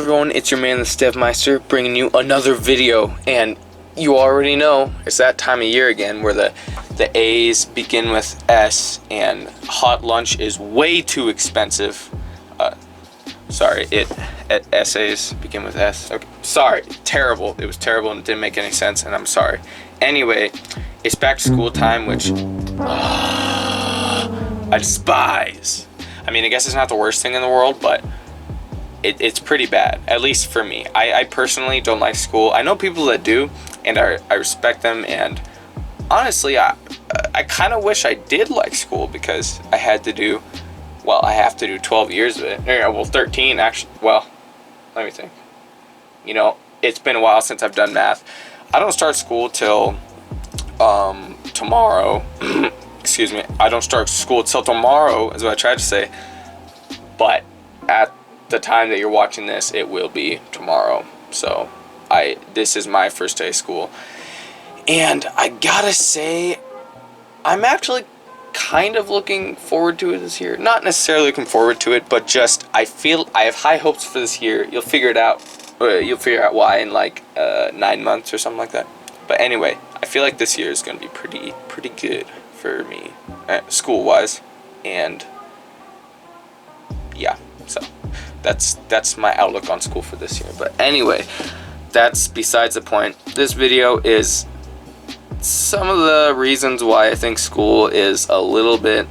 everyone, it's your man the Stevmeister bringing you another video, and you already know it's that time of year again where the A's begin with S and hot lunch is way too expensive. Essays begin with S. Okay. Sorry, terrible. It was terrible and it didn't make any sense, and I'm sorry. Anyway, it's back to school time, which I despise. I mean, I guess it's not the worst thing in the world, but it's pretty bad, at least for me. I personally don't like school. I know people that do, and I respect them, and honestly, I kind of wish I did like school because I have to do 12 years of it. Well, 13 actually. Well, let me think. You know, it's been a while since I've done math. I don't start school till tomorrow. Excuse me. I don't start school till tomorrow, is what I tried to say. But at the time that you're watching this, it will be tomorrow. So this is my first day of school. And I gotta say, I'm actually kind of looking forward to it this year. Not necessarily looking forward to it, but just I feel I have high hopes for this year. You'll figure it out. You'll figure out why in like 9 months or something like that. But anyway, I feel like this year is going to be pretty good for me, school-wise, and yeah. So that's my outlook on school for this year. But anyway, that's besides the point. This video is some of the reasons why I think school is a little bit,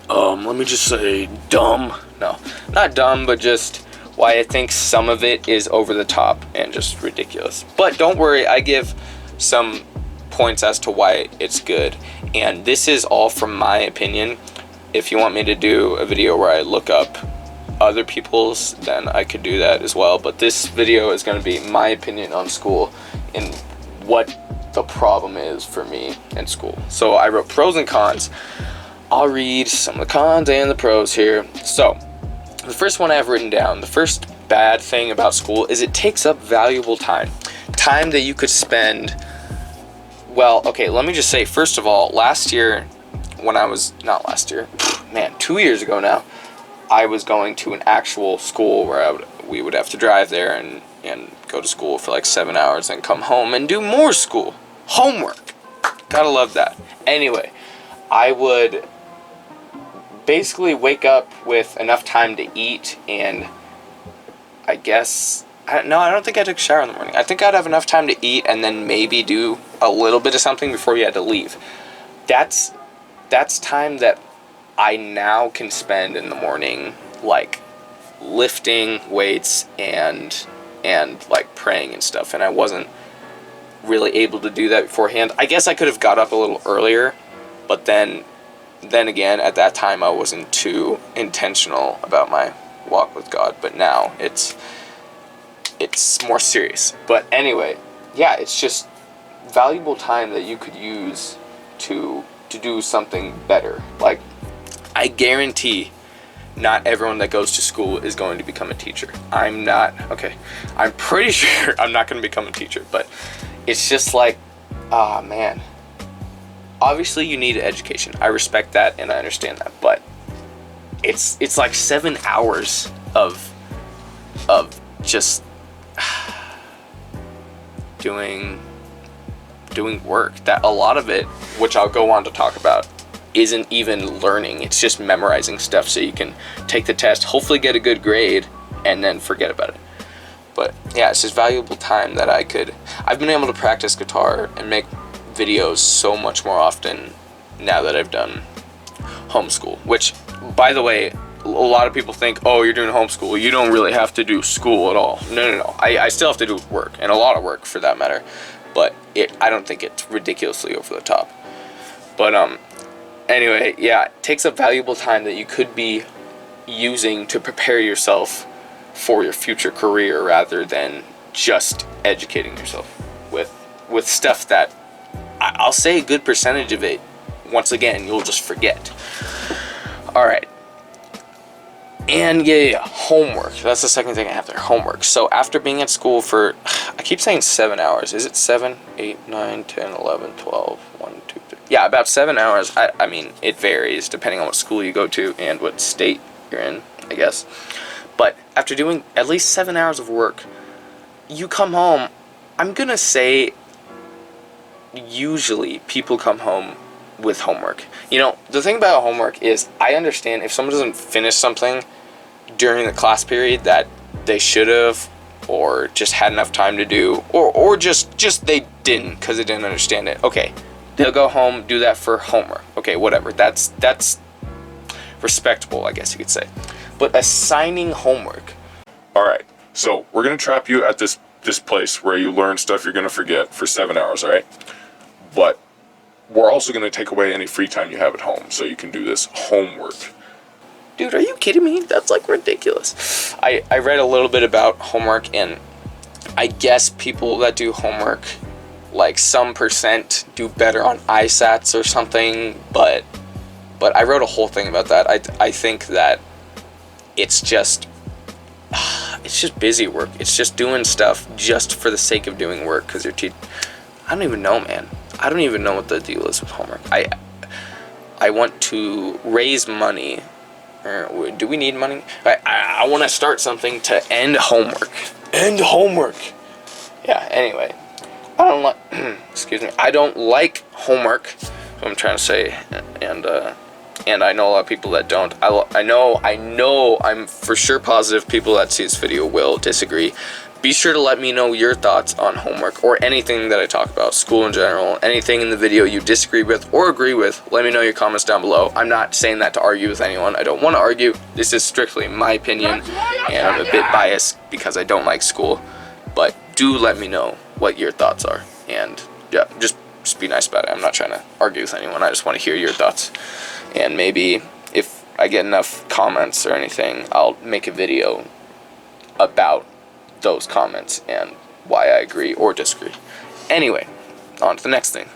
let me just say dumb. No, not dumb, but just why I think some of it is over the top and just ridiculous. But don't worry, I give some points as to why it's good. And this is all from my opinion. If you want me to do a video where I look up other people's, then I could do that as well. But this video is going to be my opinion on school and what the problem is for me in school. So I wrote pros and cons. I'll read some of the cons and the pros here. So the first one I have written down, the first bad thing about school is it takes up valuable time that you could spend. Well, okay, let me just say, first of all, last year when I was, not last year, man, 2 years ago now, I was going to an actual school where we would have to drive there and go to school for like 7 hours and come home and do more school. Homework. Gotta love that. Anyway, I would basically wake up with enough time to eat, and I guess, I don't think I took a shower in the morning. I think I'd have enough time to eat and then maybe do a little bit of something before we had to leave. That's time that I now can spend in the morning, like lifting weights and like praying and stuff, and I wasn't really able to do that beforehand. I guess I could have got up a little earlier, but then again, at that time I wasn't too intentional about my walk with God, but now it's more serious. But anyway, yeah, it's just valuable time that you could use to do something better. Like, I guarantee not everyone that goes to school is going to become a teacher. I'm pretty sure I'm not going to become a teacher, but it's just like, man. Obviously, you need an education. I respect that and I understand that, but it's like 7 hours of just doing work that a lot of it, which I'll go on to talk about, isn't even learning. It's just memorizing stuff so you can take the test, hopefully get a good grade, and then forget about it. But yeah, it's just valuable time that I've been able to practice guitar and make videos so much more often now that I've done homeschool, which, by the way, a lot of people think, oh, you're doing homeschool, you don't really have to do school at all. No. I still have to do work, and a lot of work for that matter, but I don't think it's ridiculously over the top. But anyway, yeah, it takes up valuable time that you could be using to prepare yourself for your future career rather than just educating yourself with stuff that I'll say a good percentage of it, once again, you'll just forget. Alright. And yeah, homework. That's the second thing I have there, homework. So after being at school for, I keep saying 7 hours. Is it 7, 8, 9, 10, 11, 12, 1, 2, 3? Yeah, about 7 hours. I mean, it varies depending on what school you go to and what state you're in, I guess. But after doing at least 7 hours of work, you come home, I'm gonna say usually people come home with homework. You know, the thing about homework is I understand if someone doesn't finish something during the class period that they should have or just had enough time to do, or just they didn't because they didn't understand it. Okay, they'll go home, do that for homework. Okay, whatever. That's respectable, I guess you could say. But assigning homework. All right, so we're gonna trap you at this place where you learn stuff you're gonna forget for 7 hours, all right? But we're also gonna take away any free time you have at home so you can do this homework. Dude, are you kidding me? That's like ridiculous. I read a little bit about homework, and I guess people that do homework, like some percent do better on ISATs or something, but I wrote a whole thing about that. I think that it's just busy work. It's just doing stuff just for the sake of doing work because you're I don't even know, man. I don't even know what the deal is with homework. I want to raise money. Do we need money? I want to start something to end homework. End homework. Yeah, anyway. I don't like, excuse me, I don't like homework, what I'm trying to say, and I know a lot of people that don't. I know, I'm for sure positive people that see this video will disagree. Be sure to let me know your thoughts on homework or anything that I talk about, school in general, anything in the video you disagree with or agree with. Let me know your comments down below. I'm not saying that to argue with anyone. I don't want to argue. This is strictly my opinion, and I'm a bit biased because I don't like school. But do let me know what your thoughts are, and yeah, just be nice about it. I'm not trying to argue with anyone. I just want to hear your thoughts, and maybe if I get enough comments or anything, I'll make a video about those comments and why I agree or disagree. Anyway, on to the next thing.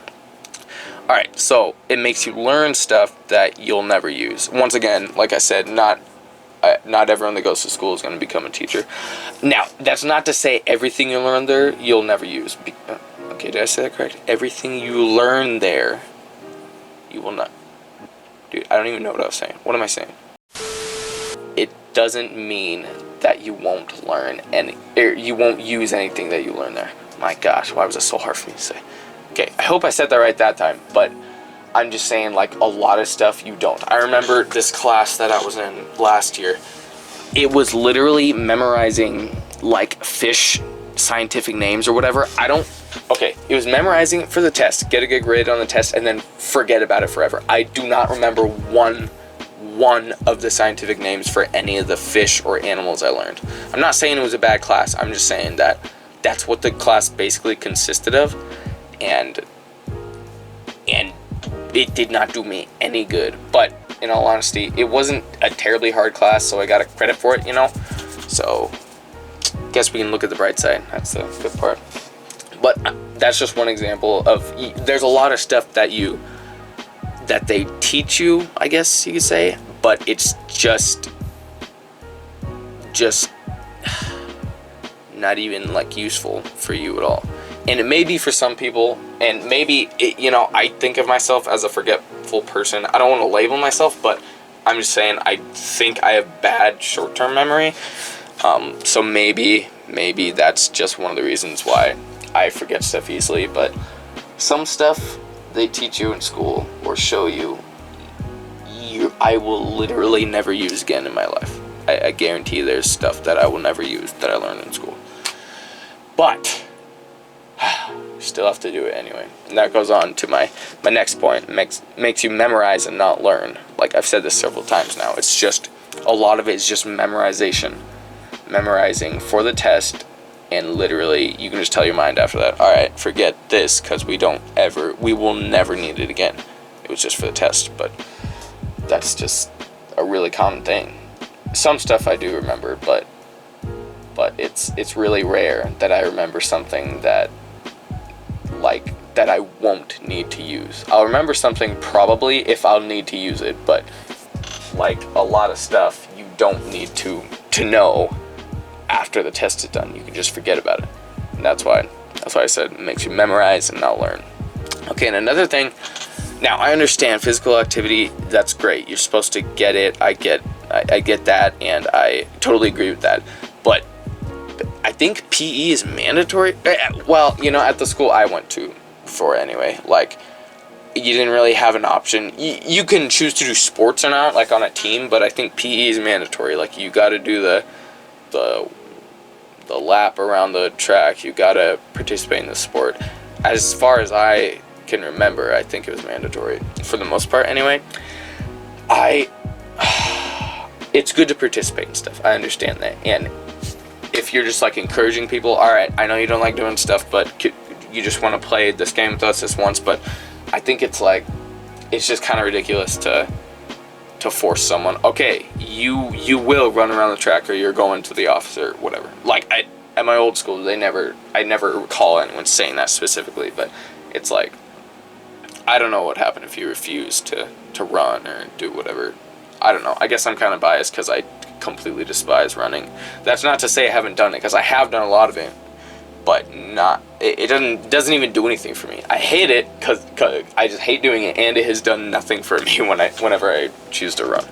Alright, so it makes you learn stuff that you'll never use. Once again, like I said, not everyone that goes to school is going to become a teacher. Now, that's not to say everything you learn there you'll never use. Okay, did I say that correct? Everything you learn there, you will not. Dude, I don't even know what I was saying. What am I saying? It doesn't mean that you won't learn you won't use anything that you learn there. My gosh, why was it so hard for me to say? Okay, I hope I said that right that time, but I'm just saying, like, a lot of stuff you don't. I remember this class that I was in last year. It was literally memorizing, like, fish scientific names or whatever. It was memorizing it for the test, get a good grade on the test, and then forget about it forever. I do not remember one of the scientific names for any of the fish or animals I learned. I'm not saying it was a bad class. I'm just saying that that's what the class basically consisted of, and it did not do me any good. But in all honesty, it wasn't a terribly hard class, so I got a credit for it, you know. So guess we can look at the bright side. That's the good part. But that's just one example of, there's a lot of stuff that they teach you, I guess you could say, but it's just not even like useful for you at all. And it may be for some people, and maybe I think of myself as a forgetful person. I don't want to label myself, but I'm just saying I think I have bad short-term memory. So maybe that's just one of the reasons why I forget stuff easily. But some stuff they teach you in school or show you, I will literally never use again in my life. I guarantee there's stuff that I will never use that I learned in school. But still have to do it anyway. And that goes on to my next point. Makes you memorize and not learn. Like I've said this several times now. It's just, a lot of it is just memorization. Memorizing for the test, and literally you can just tell your mind after that, alright, forget this, because we will never need it again. It was just for the test. But that's just a really common thing. Some stuff I do remember, but it's really rare that I remember something that I won't need to use. I'll remember something probably if I'll need to use it, but like a lot of stuff you don't need to know after the test is done. You can just forget about it. And that's why I said it makes you memorize and not learn. Okay, and another thing, now I understand physical activity, that's great. You're supposed to get it. I I get that, and I totally agree with that. But I think PE is mandatory. Well, at the school I went to for anyway, like, you didn't really have an option. You can choose to do sports or not, like on a team, but I think PE is mandatory. Like, you got to do the lap around the track. You got to participate in the sport. As far as I can remember, I think it was mandatory for the most part anyway. It's good to participate in stuff. I understand that. And if you're just like encouraging people, all right, I know you don't like doing stuff, but you just want to play this game with us this once. But I think it's just kind of ridiculous to force someone, okay, you will run around the track, or you're going to the office or whatever. Like, at my old school, I never recall anyone saying that specifically, but it's like, I don't know what happened if you refuse to run or do whatever. I don't know. I guess I'm kind of biased because I completely despise running. That's not to say I haven't done it, because I have done a lot of it, but it doesn't even do anything for me. I hate it because I just hate doing it, and it has done nothing for me whenever I choose to run.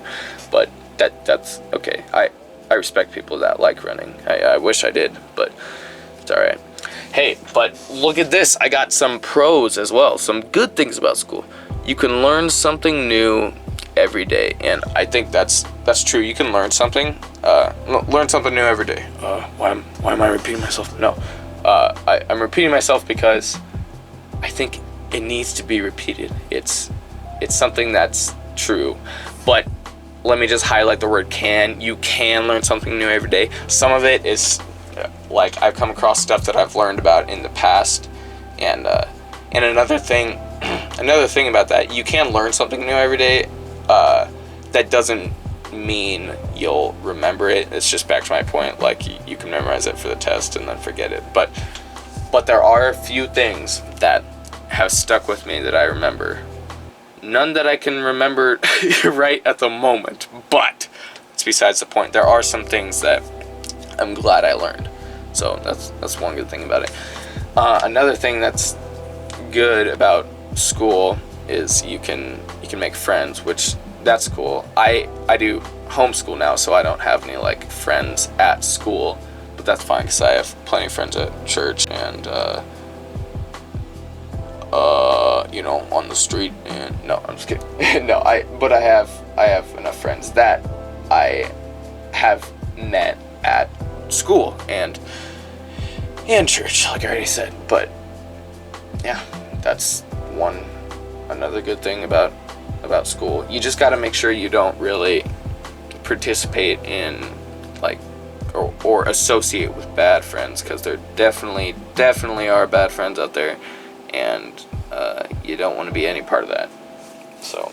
But that's okay. I respect people that like running. I wish I did, but it's all right. Hey, but look at this. I got some pros as well. Some good things about school. You can learn something new every day, and I think that's true. You can learn something. Learn something new every day. Why am I repeating myself? No. I'm repeating myself because I think it needs to be repeated. It's something that's true. But let me just highlight the word can. You can learn something new every day. Some of it is like, I've come across stuff that I've learned about in the past, and another thing about that, you can learn something new every day. That doesn't mean you'll remember it. It's just back to my point, like, you can memorize it for the test and then forget it. But there are a few things that have stuck with me that I remember. None that I can remember right at the moment, but it's besides the point. There are some things that I'm glad I learned. So that's one good thing about it. Another thing that's good about school is you can make friends, which that's cool. I do homeschool now, so I don't have any like friends at school, but that's fine because I have plenty of friends at church and on the street. And no, I'm just kidding. No, I have enough friends that I have met at school and church, like I already said. But yeah, that's another good thing about school. You just got to make sure you don't really participate in like or associate with bad friends, because there definitely are bad friends out there, and you don't want to be any part of that. So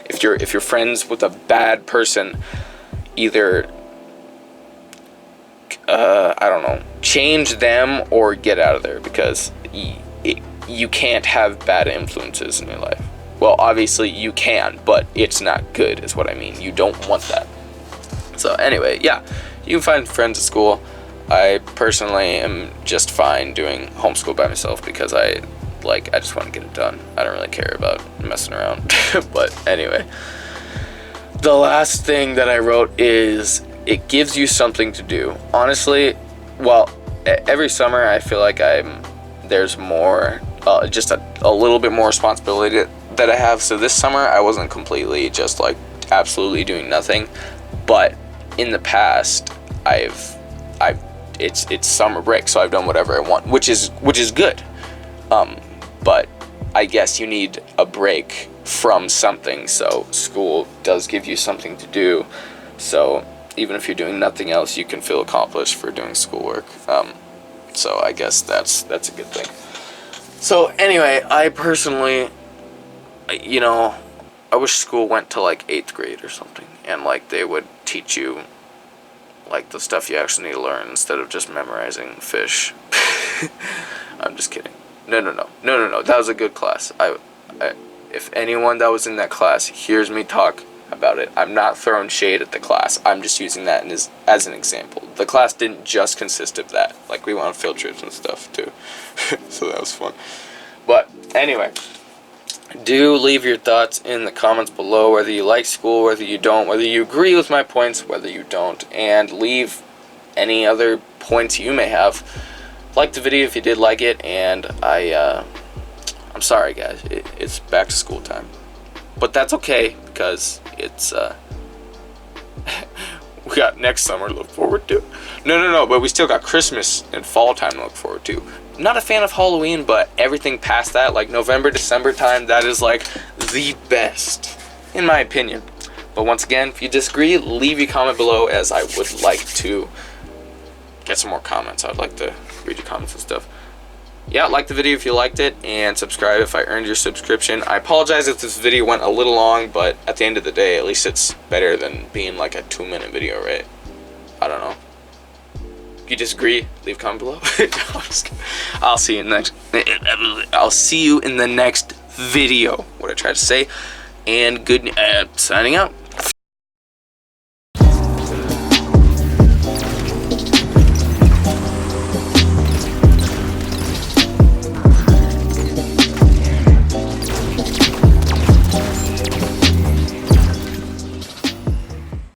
if you're friends with a bad person, either I don't know, change them or get out of there, because you can't have bad influences in your life. Well, obviously you can, but it's not good is what I mean. You don't want that. So anyway, yeah, you can find friends at school. I personally am just fine doing homeschool by myself because I just want to get it done. I don't really care about messing around. But anyway, the last thing that I wrote is it gives you something to do. Honestly, well, every summer I feel like there's more, just a little bit more responsibility that I have. So this summer I wasn't completely just like absolutely doing nothing, but in the past it's summer break, so I've done whatever I want, which is good. But I guess you need a break from something, so school does give you something to do. So even if you're doing nothing else, you can feel accomplished for doing schoolwork. So I guess that's a good thing. So anyway, I personally, I wish school went to like 8th grade or something, and like they would teach you like the stuff you actually need to learn instead of just memorizing fish. I'm just kidding. No. That was a good class. If anyone that was in that class hears me talk about it, I'm not throwing shade at the class. I'm just using that as an example. The class didn't just consist of that. Like, we went on field trips and stuff too. So that was fun. But anyway, Do leave your thoughts in the comments below, whether you like school, whether you don't, whether you agree with my points, whether you don't, and leave any other points you may have. Like the video if you did like it, and I'm sorry guys, it's back to school time. But that's okay, because it's we got next summer to look forward to. No, but we still got Christmas and fall time to look forward to. Not a fan of Halloween, but everything past that, like November, December time, that is like the best, in my opinion. But once again, if you disagree, leave your comment below, as I would like to get some more comments. I'd like to read your comments and stuff. Yeah, like the video if you liked it, and subscribe if I earned your subscription. I apologize if this video went a little long, but at the end of the day, at least it's better than being like a 2-minute video, right? I don't know. If you disagree, leave a comment below. No, I'll see you in the next. I'll see you in the next video. What I tried to say, and good. Signing out.